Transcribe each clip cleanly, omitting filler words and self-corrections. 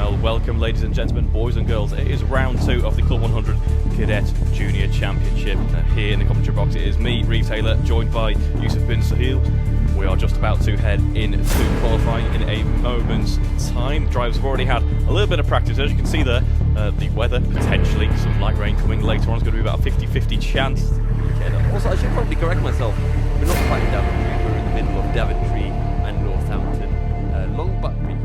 Well, welcome ladies and gentlemen, boys and girls. It is round 2 of the Club 100 Cadet Junior Championship. Here in the commentary box it is me, Reeve Taylor, joined by Yusuf bin Sahil. We are just about to head into qualifying in a moment's time. Drivers have already had a little bit of practice. As you can see there, the weather, potentially some light rain coming later on, is going to be about a 50-50 chance. Yeah, also, I should probably correct myself. We're not quite in Daventry, we're in the middle of Daventry and Northampton. Long Buckby.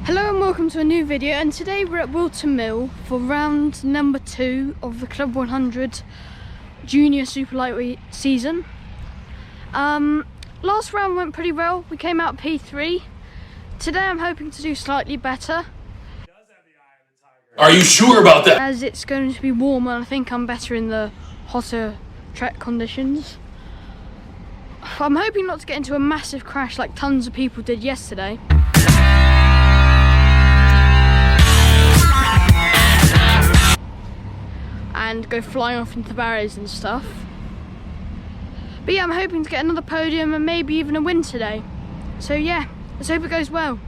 Hello and welcome to a new video, and today we're at Whilton Mill for round number 2 of the Club 100 Junior Super Lightweight season. Last round went pretty well, we came out P3. Today I'm hoping to do slightly better. Are you sure about that? As it's going to be warmer, and I think I'm better in the hotter track conditions. I'm hoping not to get into a massive crash like tons of people did yesterday. And go flying off into the barriers and stuff. But yeah, I'm hoping to get another podium and maybe even a win today. So yeah, let's hope it goes well.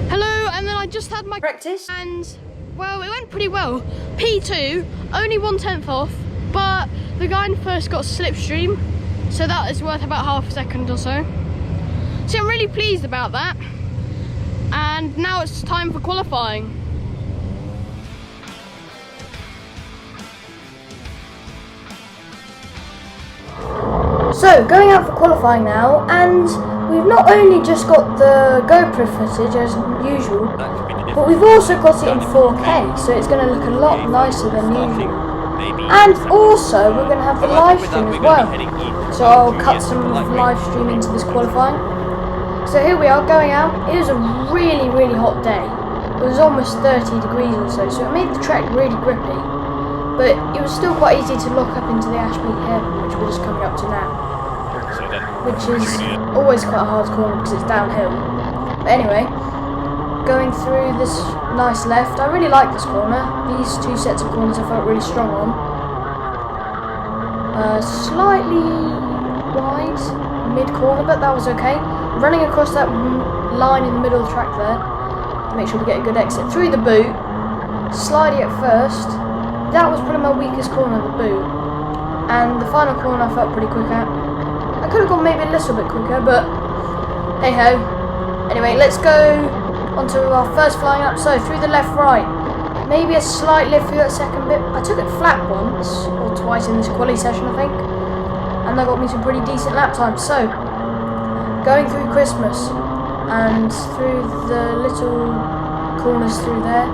Hello, and then I just had my practice and well, it went pretty well. P2, only 1/10 off, but the guy in first got slipstream, so that is worth about half a second or so. So I'm really pleased about that. And now it's time for qualifying. So, going out for qualifying now, and we've not only just got the GoPro footage as usual, but we've also got it in 4K, so it's going to look a lot nicer than usual. And also, we're going to have the live stream as well, so I'll cut some live stream into this qualifying. So here we are, going out. It was a really hot day. It was almost 30 degrees or so it made the track really grippy. But it was still quite easy to lock up into the Ashby hairpin, which we're just coming up to now. Which is always quite a hard corner because it's downhill. But anyway, going through this nice left. I really like this corner. These two sets of corners I felt really strong on. Slightly wide mid-corner, but that was okay. Running across that line in the middle of the track there. Make sure we get a good exit. Through the boot. Slidey at first. That was probably my weakest corner, the boot. And the final corner I felt pretty quick at. I could have gone maybe a little bit quicker, but hey ho. Anyway, let's go onto our first flying up. So through the left right. Maybe a slight lift through that second bit. I took it flat once or twice in this quali session, I think. And that got me some pretty decent lap times. So going through Christmas and through the little corners through there.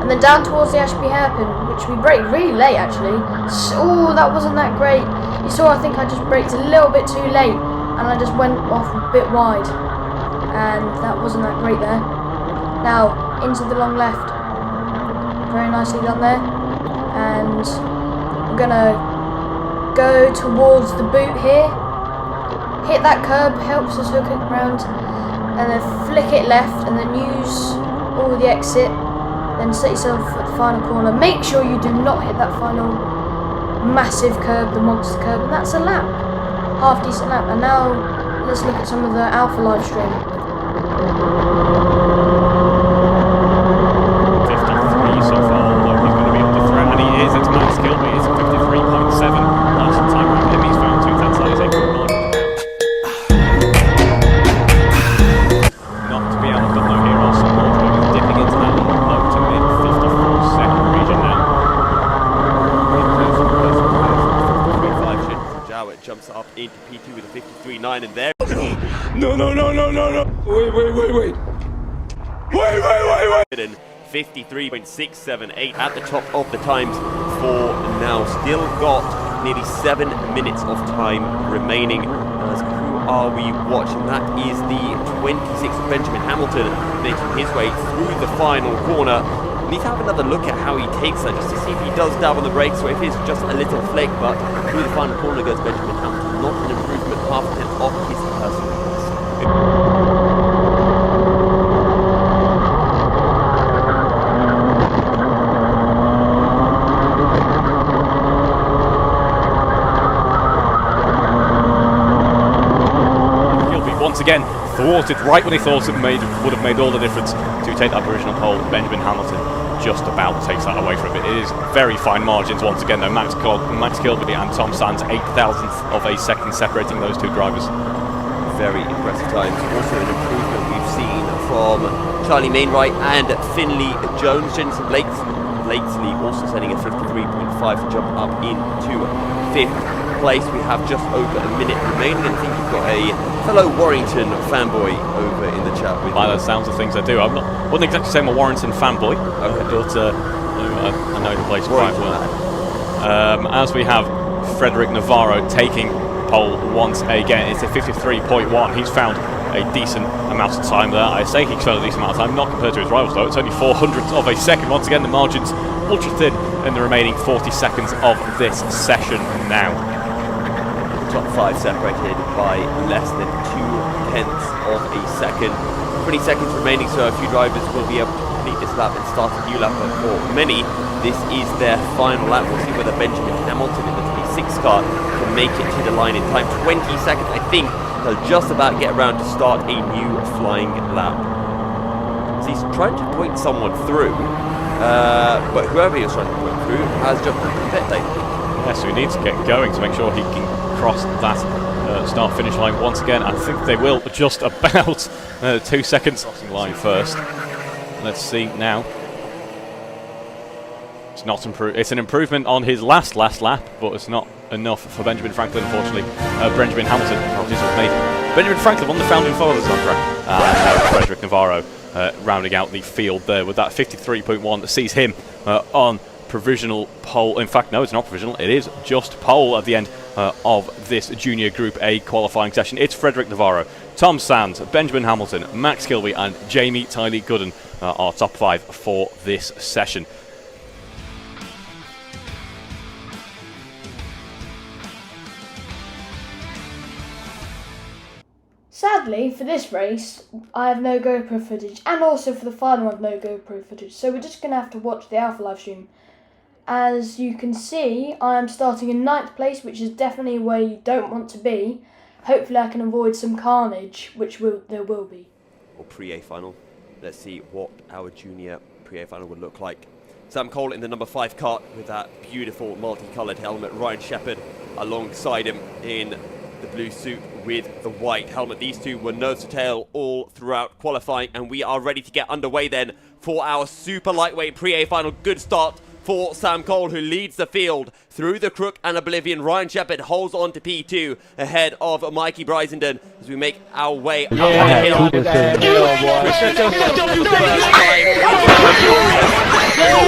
And then down towards the Ashby hairpin, which we braked really late actually. Oh, that wasn't that great. You saw, I think I just braked a little bit too late and I just went off a bit wide. And that wasn't that great there. Now, into the long left. Very nicely done there. And we're gonna go towards the boot here. Hit that curb, helps us hook it around. And then flick it left and then use all the exit. Then set yourself at the final corner. Make sure you do not hit that final massive curb, the monster curb, and that's a lap. Half decent lap. And now let's look at some of the Alpha live stream. 53 so far, although he's going to be able to throw, and he is. It's max skill, but he's at 53.7. Last time around him, he's found 2 tenths. That is a good one. Not to be outdone though here, also dipping into that low to mid 54 second region now. Jowett jumps up into P2 with a 53.9 and there. No. Wait. 53.678 at the top of the times for now. Still got nearly 7 minutes of time remaining. As who are we watching? That is the 26th Benjamin Hamilton making his way through the final corner. We need to have another look at how he takes that just to see if he does dab on the brakes or if it's just a little flick, but through the final corner goes Benjamin Hamilton. Not an improvement, half a tenth off his personal best. once again thwarted right when he thought it would have made all the difference to take that provisional pole. Benjamin Hamilton just about takes that away from him. It is very fine margins once again though. Max Kilby and Tom Sands 0.08 of a second separating those two drivers. Very impressive times. Also an improvement we've seen from Charlie Mainwright and Finley Jones. Jensen Blakesley also setting a 53.5 to jump up into 5th place. We have just over a minute remaining, and I think you've got a fellow Warrington fanboy over in the chat with by the sounds of things I do. Wouldn't exactly say I'm a Warrington fanboy, but I know the place quite well. As we have Frederick Navarro taking pole once again, it's a 53.1. He's found a decent amount of time there. I say he's found a decent amount of time, not compared to his rivals though. It's only 0.04 of a second. Once again, the margins ultra thin in the remaining 40 seconds of this session now. Top 5 separated by less than 0.2 of a second. 20 seconds remaining, so a few drivers will be able to complete this lap and start a new lap. But for many, this is their final lap. We'll see whether Benjamin Hamilton in the 26 car can make it to the line in time. 20 seconds, I think they'll just about get around to start a new flying lap. So he's trying to point someone through, but whoever he's trying to point through has just put the pit lane. Yeah, so he needs to get going to make sure he can cross that start-finish line once again. I think they will just about 2 seconds. Crossing line first. Let's see now. It's not it's an improvement on his last lap, but it's not enough for Benjamin Franklin, unfortunately. Benjamin Hamilton, Benjamin Franklin, one of the founding fathers on track. And Frederick Navarro rounding out the field there with that 53.1 that sees him on provisional pole. In fact, no, it's not provisional. It is just pole at the end of this Junior Group A qualifying session. It's Frederick Navarro, Tom Sands, Benjamin Hamilton, Max Kilby and Jamie Tiley Gooden are top 5 for this session. Sadly, for this race, I have no GoPro footage, and also for the final I have no GoPro footage, so we're just going to have to watch the Alpha live stream. As you can see, I am starting in 9th place, which is definitely where you don't want to be. Hopefully I can avoid some carnage, which there will be. Or pre-A final. Let's see what our junior pre-A final would look like. Sam Cole in the number 5 kart with that beautiful multicoloured helmet. Ryan Shepherd alongside him in the blue suit with the white helmet. These two were nose to tail all throughout qualifying, and we are ready to get underway then for our super lightweight pre-A final. Good start for Sam Cole, who leads the field through the crook and oblivion. Ryan Shepherd holds on to P2 ahead of Mikey Brisenden as we make our way up the hill.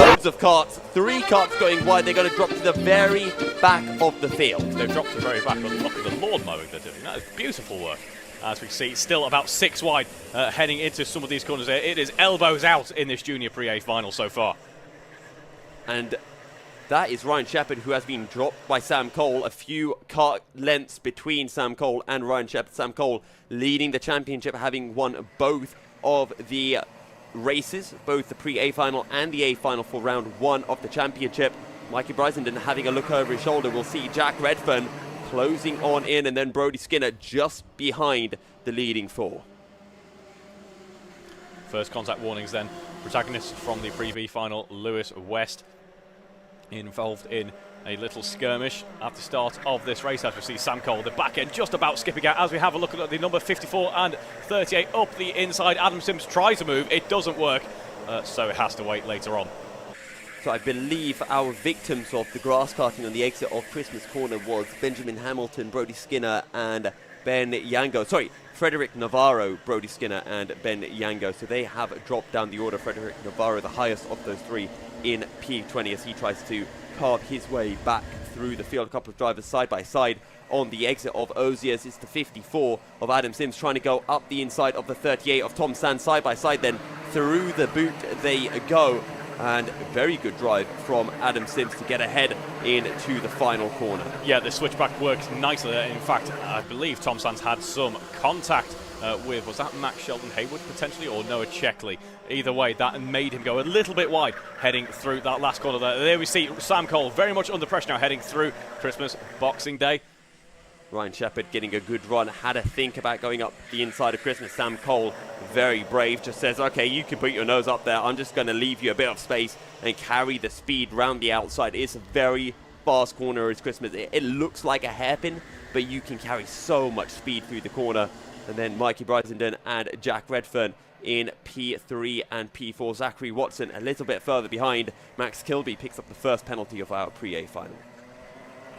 Loads of karts, 3 karts going wide. They're going to drop to the very back of the field. They've dropped to the very back, but look at the lawn mowing they're doing. That is beautiful work. As we see, still about 6 wide heading into some of these corners there. It is elbows out in this Junior Pre-A final so far. And that is Ryan Shepherd, who has been dropped by Sam Cole. A few kart lengths between Sam Cole and Ryan Shepherd. Sam Cole leading the championship, having won both of the races, both the pre-A final and the A final for round 1 of the championship. Mikey Brisenden having a look over his shoulder. We'll see Jack Redfern closing on in, and then Brody Skinner just behind the leading 4. First contact warnings then. Protagonists from the pre-B final, Lewis West, involved in a little skirmish at the start of this race. As we see Sam Cole, the back end, just about skipping out. As we have a look at the number 54 and 38 up the inside, Adam Sims tries to move. It doesn't work, so it has to wait later on. So I believe our victims of the grass karting on the exit of Christmas Corner was Benjamin Hamilton, Brody Skinner and Ben Yango. Sorry, Frederick Navarro, Brody Skinner and Ben Yango. So they have dropped down the order. Frederick Navarro, the highest of those 3 in P20, as he tries to carve his way back through the field. A couple of drivers side by side on the exit of Ozias. It's the 54 of Adam Sims trying to go up the inside of the 38 of Tom Sands. Side by side then through the boot they go. And very good drive from Adam Sims to get ahead into the final corner. Yeah, the switchback works nicely there. In fact, I believe Tom Sands had some contact with, was that Max Sheldon Haywood potentially, or Noah Checkley? Either way, that made him go a little bit wide heading through that last corner there. There we see Sam Cole very much under pressure now heading through Christmas Boxing Day. Ryan Shepherd getting a good run, had a think about going up the inside of Christmas. Sam Cole, very brave, just says, okay, you can put your nose up there. I'm just going to leave you a bit of space and carry the speed round the outside. It's a very fast corner as Christmas. It looks like a hairpin, but you can carry so much speed through the corner. And then Mikey Brisenden and Jack Redfern in P3 and P4. Zachary Watson a little bit further behind. Max Kilby picks up the first penalty of our pre-A final.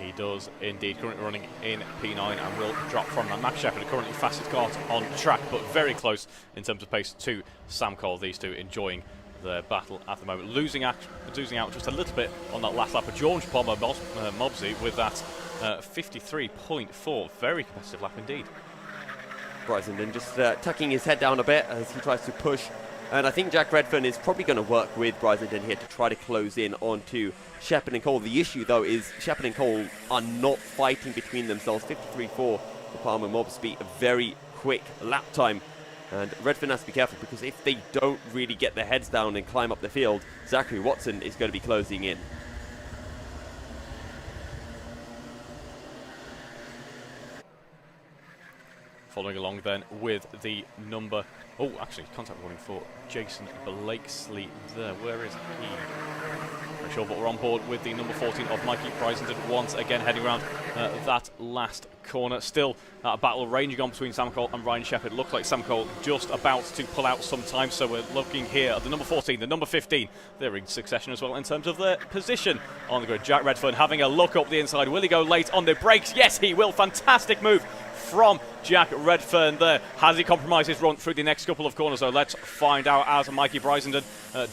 He does indeed, currently running in P9 and will drop from that. Max Shepherd, currently fastest kart on track, but very close in terms of pace to Sam Cole. These two enjoying their battle at the moment. Losing out just a little bit on that last lap of George Palmer Mobsey with that 53.4. Very competitive lap indeed. Brisenden just tucking his head down a bit as he tries to push. And I think Jack Redfern is probably going to work with Brisenden here to try to close in onto Shepherd and Cole. The issue, though, is Shepherd and Cole are not fighting between themselves. 53.4 for Palmer Mobsey, a very quick lap time. And Redfern has to be careful because if they don't really get their heads down and climb up the field, Zachary Watson is going to be closing in. Following along then with the number... Oh, actually, contact warning for Jason Blakesley there. Where is he? Not sure, but we're on board with the number 14 of Mikey Brisenden once again heading around that last corner. Still a battle raging on between Sam Cole and Ryan Shepherd. Looks like Sam Cole just about to pull out some time, so we're looking here at the number 14, the number 15. They're in succession as well in terms of their position on the grid. Jack Redfern having a look up the inside. Will he go late on the brakes? Yes, he will. Fantastic move from Jack Redfern there. Has he compromised his run through the next couple of corners, though? Let's find out as Mikey Brisenden.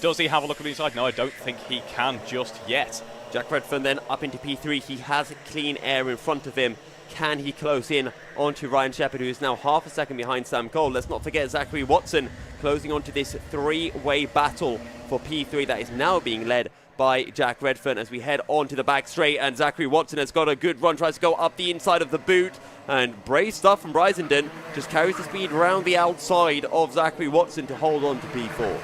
Does he have a look at the inside? No, I don't think he can just yet. Jack Redfern then up into P3. He has clean air in front of him. Can he close in onto Ryan Shepherd, who is now half a second behind Sam Cole? Let's not forget Zachary Watson closing onto this three-way battle for P3 that is now being led by Jack Redfern as we head onto the back straight. And Zachary Watson has got a good run, tries to go up the inside of the boot. And brave stuff from Brisenden, just carries the speed around the outside of Zachary Watson to hold on to P4.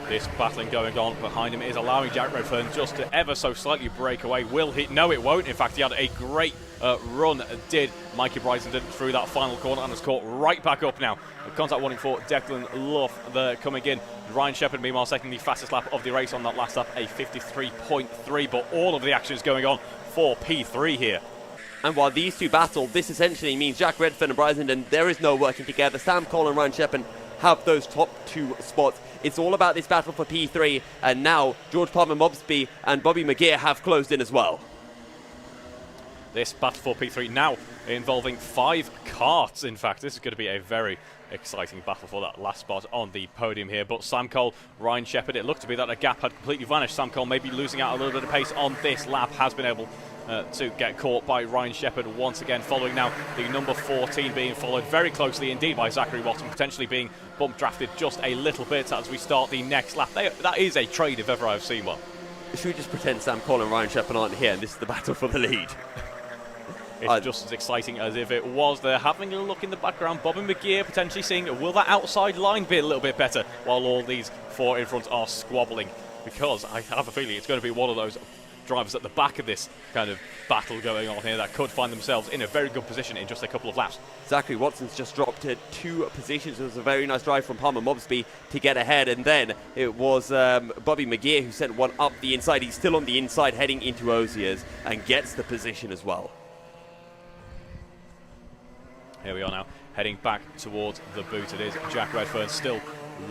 This battling going on behind him is allowing Jack Redfern just to ever so slightly break away. Will he? No, it won't. In fact, he had a great run, did Mikey Brisenden through that final corner and has caught right back up now. A contact warning for Declan Luff there coming in. Ryan Shepherd, meanwhile, taking the fastest lap of the race on that last lap, a 53.3. But all of the action is going on for P3 here. And while these two battle, this essentially means Jack Redfern and Brisenden, there is no working together. Sam Cole and Ryan Shepherd have those top two spots. It's all about this battle for P3, and now George Palmer Mobsby and Bobby McGeer have closed in as well. This battle for P3 now involving 5 karts. In fact, this is going to be a very exciting battle for that last spot on the podium here. But Sam Cole, Ryan Shepherd, it looked to be that a gap had completely vanished. Sam Cole maybe losing out a little bit of pace on this lap, has been able to get caught by Ryan Shepherd once again, following now the number 14 being followed very closely indeed by Zachary Watson, potentially being bump drafted just a little bit as we start the next lap. That is a trade if ever I've seen one. Should we just pretend Sam Cole and Ryan Shepherd aren't here and this is the battle for the lead? It's just as exciting as if it was. They're having a look in the background. Bobby McGeer potentially seeing, will that outside line be a little bit better while all these 4 in front are squabbling? Because I have a feeling it's going to be one of those drivers at the back of this kind of battle going on here that could find themselves in a very good position in just a couple of laps. Zachary Watson's just dropped to 2 positions. It was a very nice drive from Palmer Mobsby to get ahead, and then it was Bobby McGeer who sent one up the inside. He's still on the inside heading into Ozier's and gets the position as well. Here we are now, heading back towards the boot. It is Jack Redfern still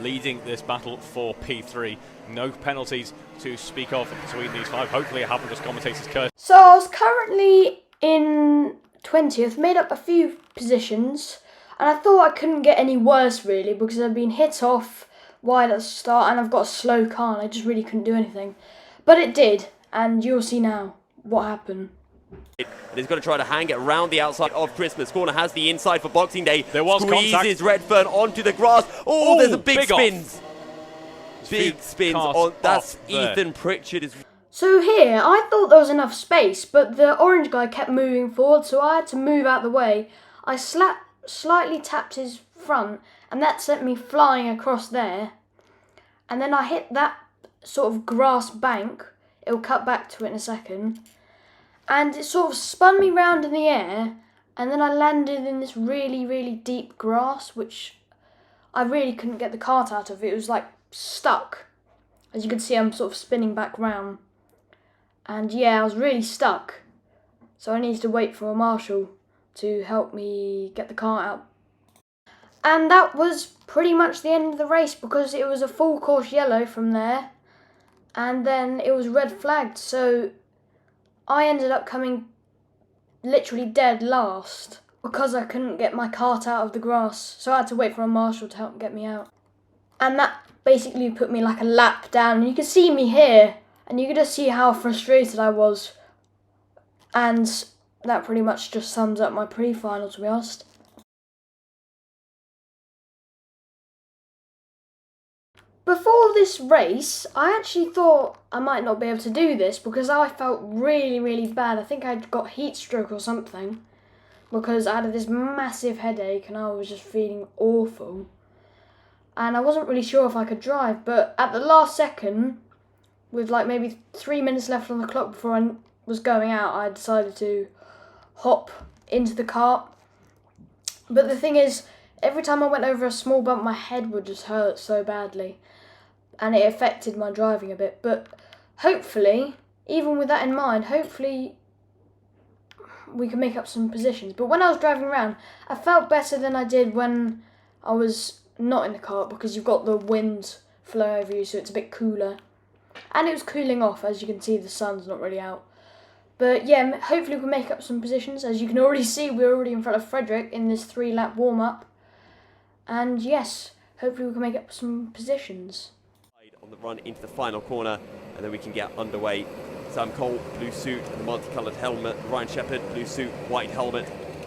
leading this battle for P3. No penalties to speak of between these 5. Hopefully it happened as commentators curse. So I was currently in 20th, made up a few positions, and I thought I couldn't get any worse really because I've been hit off wide at the start and I've got a slow car and I just really couldn't do anything. But it did, and you'll see now what happened. And he's going to try to hang it around the outside of Christmas. Corner has the inside for Boxing Day. There was Squeezes contact. Redfern onto the grass. Oh, there's a big spins. Big spins on. That's Ethan Pritchard. So here, I thought there was enough space, but the orange guy kept moving forward, so I had to move out the way. I slightly tapped his front, and that sent me flying across there. And then I hit that sort of grass bank. It'll cut back to it in a second. and it sort of spun me round in the air, and then I landed in this really, really deep grass, which I really couldn't get the kart out of. It was like stuck. As you can see, I'm sort of spinning back round. And yeah, I was really stuck. So I needed to wait for a marshal to help me get the kart out. And that was pretty much the end of the race, because it was a full course yellow from there. And then it was red flagged. So I ended up coming literally dead last, because I couldn't get my kart out of the grass. So I had to wait for a marshal to help get me out. And that basically put me like a lap down. And you can see me here, and you can just see how frustrated I was. And that pretty much just sums up my pre-final, to be honest. Before this race, I actually thought I might not be able to do this, because I felt really, really bad. I think I'd got heat stroke or something, because I had this massive headache and I was just feeling awful. And I wasn't really sure if I could drive, but at the last second, with like maybe 3 minutes left on the clock before I was going out, I decided to hop into the kart. But the thing is, every time I went over a small bump, my head would just hurt so badly, and it affected my driving a bit. But hopefully, even with that in mind, hopefully we can make up some positions. But when I was driving around, I felt better than I did when I was not in the kart, because you've got the wind flowing over you, so it's a bit cooler. And it was cooling off. As you can see, the sun's not really out. But yeah, hopefully we can make up some positions. As you can already see, we're already in front of Frederick in this 3-lap warm-up. And yes, hopefully we can make up some positions. On the run into the final corner, and then we can get underway. Sam Cole, blue suit, the multicolored helmet. Ryan Shepherd, blue suit, white helmet.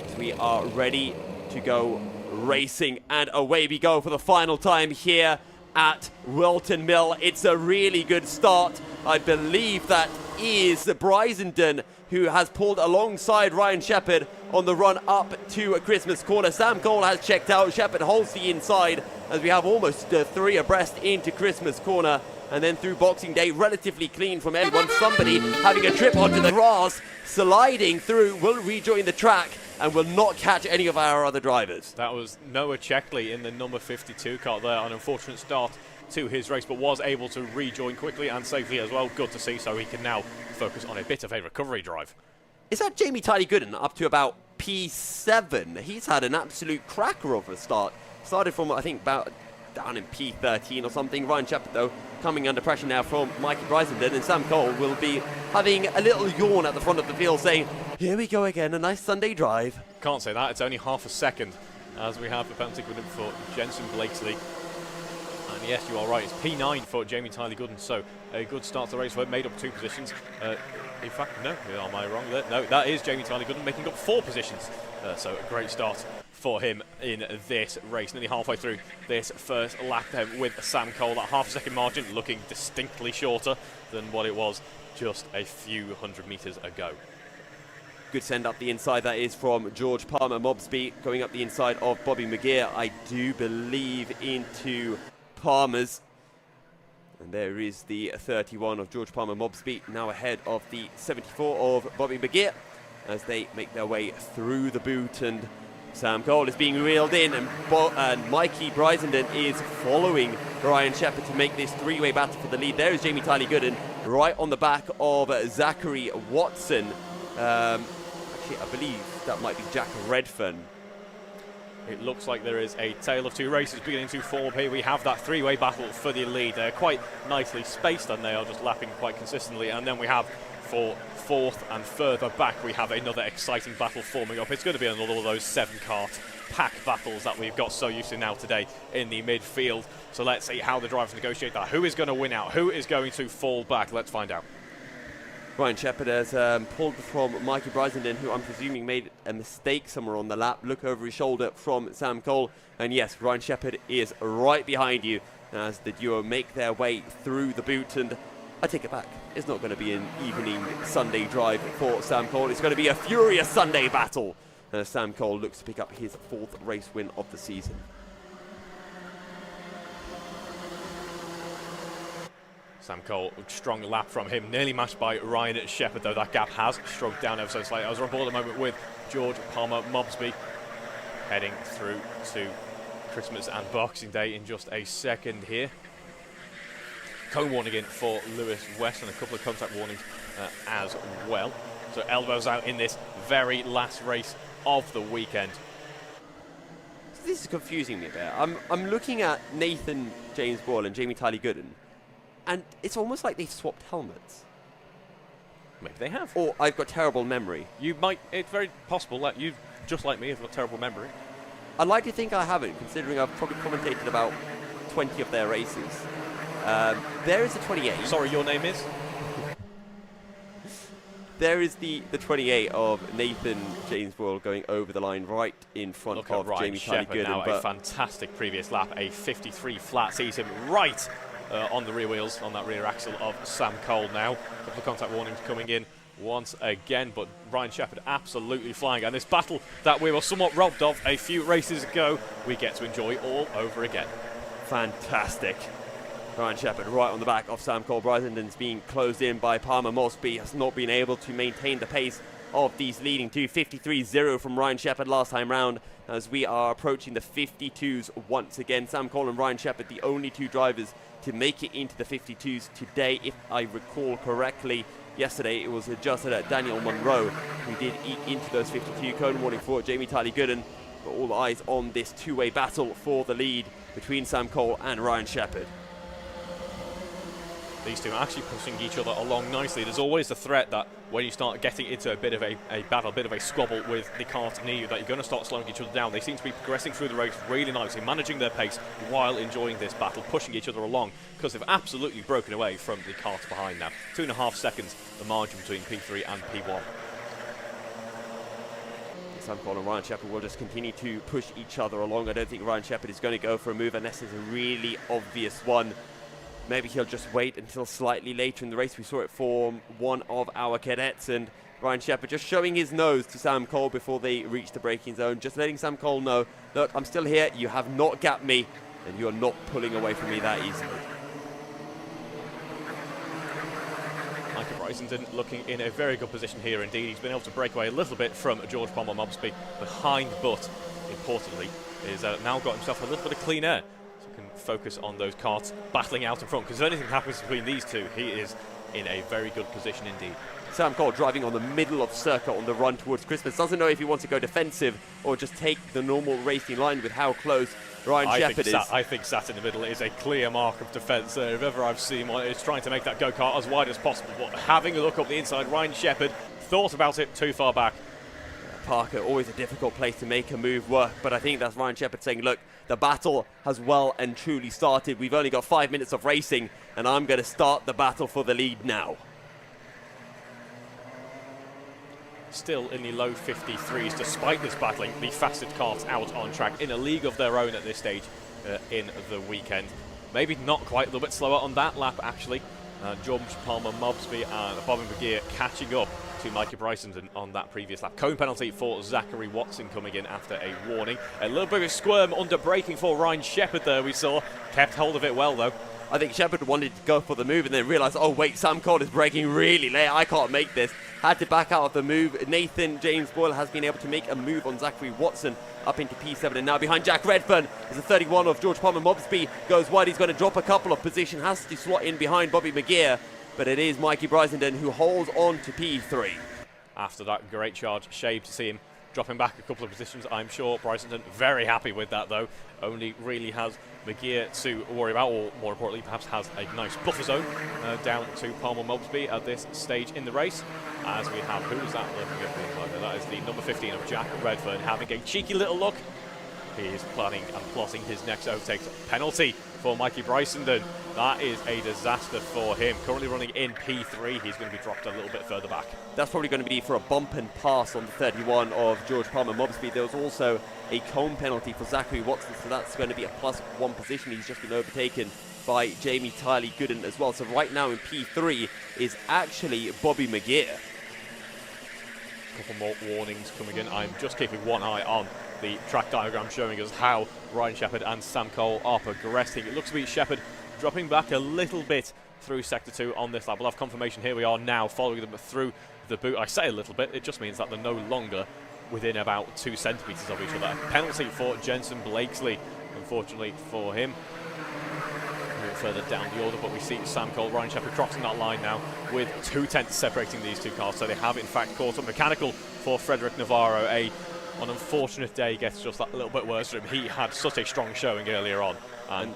So we are ready to go racing, and away we go for the final time here at Whilton Mill. It's a really good start. I believe that is Brizenden, who has pulled alongside Ryan Shepherd on the run up to Christmas corner. Sam Cole has checked out. Shepherd holds the inside as we have almost 3 abreast into Christmas corner. And then through Boxing Day, relatively clean from everyone. Somebody having a trip onto the grass, sliding through, will rejoin the track and will not catch any of our other drivers. That was Noah Checkley in the number 52 car there. An unfortunate start to his race, but was able to rejoin quickly and safely as well. Good to see, so he can now focus on a bit of a recovery drive. Is that Jamie Tidy Gooden up to about P7? He's had an absolute cracker of a start. Started from, I think, about down in P13 or something. Ryan Shepherd, though, coming under pressure now from Mikey Brizenden, and Sam Cole will be having a little yawn at the front of the field, saying, here we go again, a nice Sunday drive. Can't say that, it's only half a second as we have the penalty given for Jensen Blakesley. And yes, you are right, it's P9 for Jamie Tyler Gooden, so a good start to the race. We've made up 2 positions. In fact, no, am I wrong there? No, that is Jamie Tyler Gooden making up 4 positions. So a great start for him in this race. Nearly halfway through this first lap then with Sam Cole. That half-a-second margin looking distinctly shorter than what it was just a few hundred metres ago. Good send up the inside, that is from George Palmer Mobsby, going up the inside of Bobby McGeer, I do believe, into Palmer's. And there is the 31 of George Palmer Mobsby, now ahead of the 74 of Bobby McGeer as they make their way through the boot, and Sam Cole is being reeled in, and Mikey Brizenden is following Ryan Shepherd to make this 3-way battle for the lead. There is Jamie Tyler Gooden right on the back of Zachary Watson. Actually, I believe that might be Jack Redfern. It looks like there is a tale of 2 races beginning to form here. We have that 3-way battle for the lead. They're quite nicely spaced and they are just lapping quite consistently. And then we have, for 4th and further back, we have another exciting battle forming up. It's going to be another of those 7-kart pack battles that we've got so used to now today in the midfield. So let's see how the drivers negotiate that. Who is going to win out? Who is going to fall back? Let's find out. Ryan Shepherd has pulled from Mikey Brizenden, who I'm presuming made a mistake somewhere on the lap. Look over his shoulder from Sam Cole. And yes, Ryan Shepherd is right behind you as the duo make their way through the boot. And I take it back. It's not going to be an evening Sunday drive for Sam Cole. It's going to be a furious Sunday battle. Sam Cole looks to pick up his 4th race win of the season. Sam Cole, strong lap from him, nearly matched by Ryan Shepherd, though that gap has shrunk down ever so slightly. I was on board at the moment with George Palmer Mobsby, heading through to Christmas and Boxing Day in just a second here. Cone warning in for Lewis West and a couple of contact warnings as well. So elbows out in this very last race of the weekend. This is confusing me a bit. I'm looking at Nathan James Boyle and Jamie Tyler Gooden, and it's almost like they've swapped helmets. Maybe they have. Or I've got terrible memory. You might, it's very possible that you, just like me, have got terrible memory. I'd like to think I haven't, considering I've probably commentated about 20 of their races. There is the 28. Sorry, your name is? There is the 28 of Nathan James Boyle going over the line right in front of Jamie Tyler Gooden. Now a fantastic previous lap, a 53 flat, sees him right on the rear wheels, on that rear axle of Sam Cole now. A couple of contact warnings coming in once again, but Ryan Shepherd absolutely flying. And this battle that we were somewhat robbed of a few races ago, we get to enjoy all over again. Fantastic. Ryan Shepherd right on the back of Sam Cole. Brisenden's being closed in by Palmer Mosby. Has not been able to maintain the pace of these leading two. 53.0 from Ryan Shepherd last time round, as we are approaching the 52s once again. Sam Cole and Ryan Shepherd, the only two drivers to make it into the 52s today, if I recall correctly. Yesterday it was just Daniel Monroe who did eat into those 52. Cone warning for Jamie Tyler Gooden, but all eyes on this two-way battle for the lead between Sam Cole and Ryan Shepherd. These two are actually pushing each other along nicely. There's always the threat that when you start getting into a bit of a battle, a bit of a squabble with the kart near you, that you're going to start slowing each other down. They seem to be progressing through the race really nicely, managing their pace while enjoying this battle, pushing each other along, because they've absolutely broken away from the kart behind now. 2.5 seconds, the margin between P3 and P1. Sam Cole and Ryan Shepherd will just continue to push each other along. I don't think Ryan Shepherd is going to go for a move unless it's a really obvious one. Maybe he'll just wait until slightly later in the race. We saw it for one of our cadets, and Ryan Shepherd just showing his nose to Sam Cole before they reach the braking zone, just letting Sam Cole know, look, I'm still here, you have not gapped me, and you're not pulling away from me that easily. Michael Brysenden looking in a very good position here indeed. He's been able to break away a little bit from George Palmer Mobsby behind, but importantly, he's now got himself a little bit of clean air. Can focus on those karts battling out in front, because if anything happens between these two, he is in a very good position indeed. Sam Cole driving on the middle of circuit on the run towards Christmas. Doesn't know if he wants to go defensive or just take the normal racing line with how close Ryan Shepherd is. I think sat in the middle is a clear mark of defence there. If ever I've seen one, it's trying to make that go-kart as wide as possible. But having a look up the inside, Ryan Shepherd thought about it too far back. Parker, always a difficult place to make a move work, but I think that's Ryan Shepherd saying, look, the battle has well and truly started. We've only got 5 minutes of racing, and I'm going to start the battle for the lead now. Still in the low 53s, despite this battling, the fastest cars out on track in a league of their own at this stage in the weekend. Maybe not quite, a little bit slower on that lap, actually. George Palmer Mobsby and Bobby McGeer catching up to Mikey Brysenden on that previous lap. Cone penalty for Zachary Watson coming in after a warning. A little bit of a squirm under braking for Ryan Shepherd there, we saw. Kept hold of it well, though. I think Shepherd wanted to go for the move and then realised, oh wait, Sam Cole is braking really late, I can't make this. Had to back out of the move. Nathan James Boyle has been able to make a move on Zachary Watson up into P7, and now behind Jack Redfern is the 31 of George Palmer Mobsby. Goes wide, he's going to drop a couple of position, has to slot in behind Bobby McGeer, but it is Mikey Brysenden who holds on to P3. After that great charge, shame to see him dropping back a couple of positions. I'm sure Brysenden very happy with that, though. Only really has McGeer to worry about, or more importantly, perhaps has a nice buffer zone down to Palmer Mobsby at this stage in the race. As we have, who is that looking at? That is the number 15 of Jack Redfern, having a cheeky little look. He is planning and plotting his next overtake. Penalty for Mikey Brysenden. That is a disaster for him. Currently running in P3. He's going to be dropped a little bit further back. That's probably going to be for a bump and pass on the 31 of George Palmer Mobsby. There was also a cone penalty for Zachary Watson, so that's going to be a +1 position. He's just been overtaken by Jamie Tyler Gooden as well. So right now in P3 is actually Bobby McGeer. Couple more warnings coming in. I'm just keeping one eye on the track diagram showing us how Ryan Shepherd and Sam Cole are progressing. It looks to be Shepherd dropping back a little bit through Sector 2 on this lap. We'll have confirmation. Here we are now following them through the boot. I say a little bit, it just means that they're no longer within about 2 centimetres of each other. Penalty for Jensen Blakesley, unfortunately for him. Further down the order, but we see Sam Cole, Ryan Shepherd crossing that line now with 2 tenths separating these two cars, so they have in fact caught up. Mechanical for Frederick Navarro, an unfortunate day gets just that little bit worse for him. He had such a strong showing earlier on and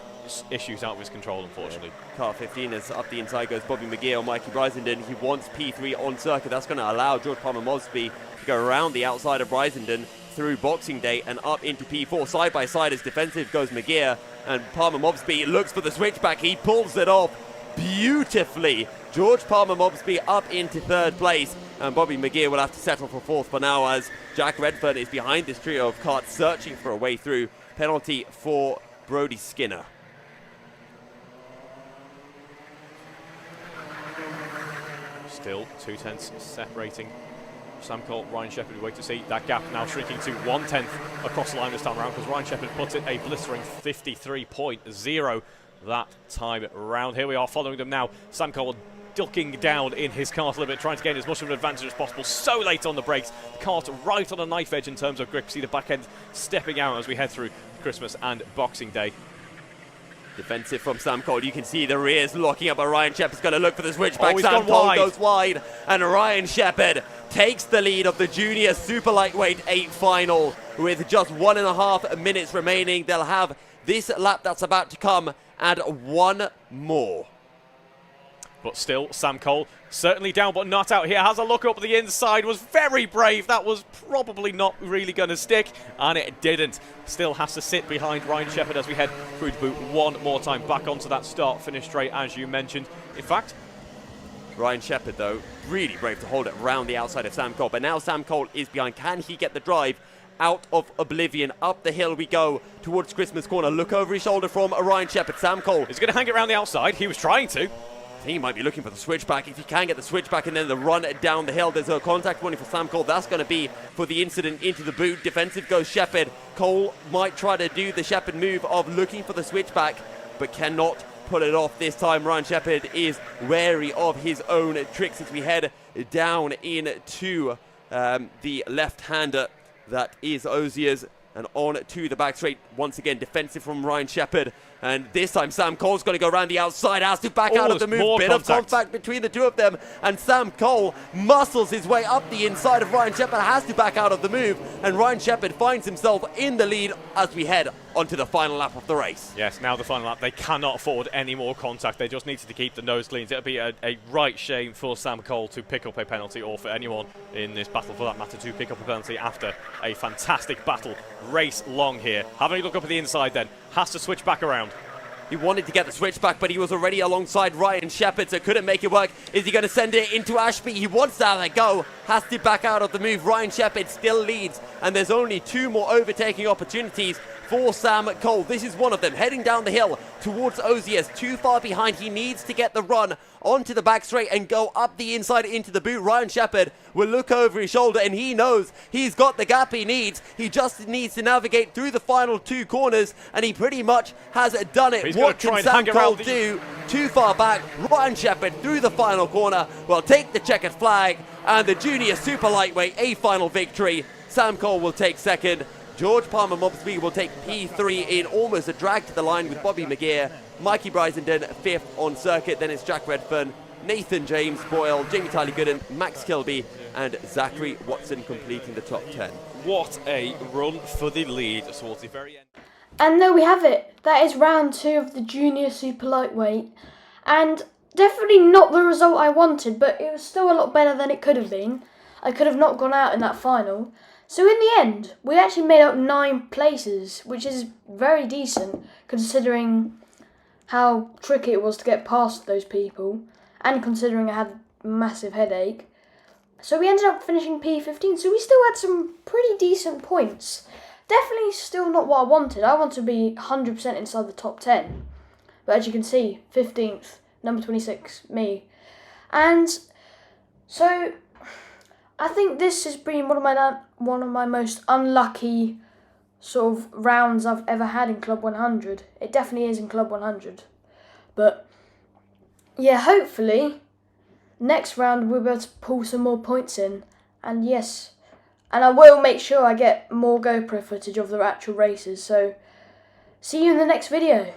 issues out of his control, unfortunately. Car 15 as up the inside goes Bobby McGee or Mikey Brisenden. He wants P3 on circuit. That's going to allow George Palmer-Mosby to go around the outside of Brisenden through Boxing Day and up into P4. Side by side as defensive goes McGear, and Palmer-Mosby looks for the switchback. He pulls it off beautifully. George Palmer-Mosby up into 3rd place, and Bobby McGear will have to settle for 4th for now as Jack Redfern is behind this trio of karts searching for a way through. Penalty for Brody Skinner. Still 2 tenths separating Sam Cole, Ryan Shepherd. We wait to see that gap now shrinking to 1 tenth across the line this time around, because Ryan Shepherd puts it a blistering 53.0 that time round. Here we are following them now. Sam Cole ducking down in his kart a little bit, trying to gain as much of an advantage as possible. So late on the brakes, the kart right on a knife edge in terms of grip. See the back end stepping out as we head through Christmas and Boxing Day. Defensive from Sam Cole. You can see the rears locking up, but Ryan Shepherd's going to look for the switchback. Oh, Sam Cole goes wide, and Ryan Shepherd takes the lead of the junior super lightweight 8 final with just 1.5 minutes remaining. They'll have this lap that's about to come and 1 more. But still, Sam Cole certainly down but not out here. Has a look up the inside, was very brave. That was probably not really going to stick, and it didn't. Still has to sit behind Ryan Shepherd as we head through the boot one more time. Back onto that start-finish straight, as you mentioned. In fact, Ryan Shepherd, though, really brave to hold it round the outside of Sam Cole. But now Sam Cole is behind. Can he get the drive out of oblivion? Up the hill we go towards Christmas Corner. Look over his shoulder from Ryan Shepherd. Sam Cole is going to hang it around the outside. He was trying to. He might be looking for the switchback. If he can get the switchback and then the run down the hill, there's a contact warning for Sam Cole. That's going to be for the incident into the boot. Defensive goes Shepherd. Cole might try to do the Shepherd move of looking for the switchback, but cannot pull it off this time. Ryan Shepherd is wary of his own tricks as we head down into the left-hander that is Ozier's, and on to the back straight. Once again, defensive from Ryan Shepherd. And this time Sam Cole's going to go around the outside, has to back out of the move. Bit of contact between the two of them, and Sam Cole muscles his way up the inside of Ryan Shepherd, has to back out of the move, and Ryan Shepherd finds himself in the lead as we head onto the final lap of the race. Yes, now the final lap. They cannot afford any more contact. They just needed to keep the nose clean. It would be a right shame for Sam Cole to pick up a penalty, or for anyone in this battle for that matter to pick up a penalty after a fantastic battle. Race long here. Having a look up at the inside then. Has to switch back around. He wanted to get the switchback, but he was already alongside Ryan Shepherd, so couldn't make it work. Is he going to send it into Ashby? He wants to have that go. Has to back out of the move. Ryan Shepherd still leads, and there's only 2 more overtaking opportunities for Sam Cole. This is one of them, heading down the hill towards Ozias. Too far behind. He needs to get the run onto the back straight and go up the inside into the boot. Ryan Shepherd will look over his shoulder, and he knows he's got the gap he needs. He just needs to navigate through the final 2 corners, and he pretty much has done it. What can Sam Cole do? Too far back. Ryan Shepherd through the final corner will take the checkered flag, and the junior super lightweight a final victory. Sam Cole will take 2nd. George Palmer-Mosby will take P3 in almost a drag to the line with Bobby McGear. Mikey Brisenden 5th on circuit. Then it's Jack Redfern, Nathan James Boyle, Jamie Tyler Gooden, Max Kilby, and Zachary Watson completing the top 10. What a run for the lead towards the very end. And there we have it. That is round 2 of the junior super lightweight. And definitely not the result I wanted, but it was still a lot better than it could have been. I could have not gone out in that final. So in the end, we actually made up 9 places, which is very decent considering how tricky it was to get past those people, and considering I had a massive headache. So we ended up finishing P15, so we still had some pretty decent points. Definitely still not what I wanted. I want to be 100% inside the top 10. But as you can see, 15th, number 26, me. And so I think this has been one of my most unlucky sort of rounds I've ever had in Club 100. It definitely is in Club 100. But yeah, hopefully next round we'll be able to pull some more points in. And yes, and I will make sure I get more GoPro footage of the actual races. So see you in the next video.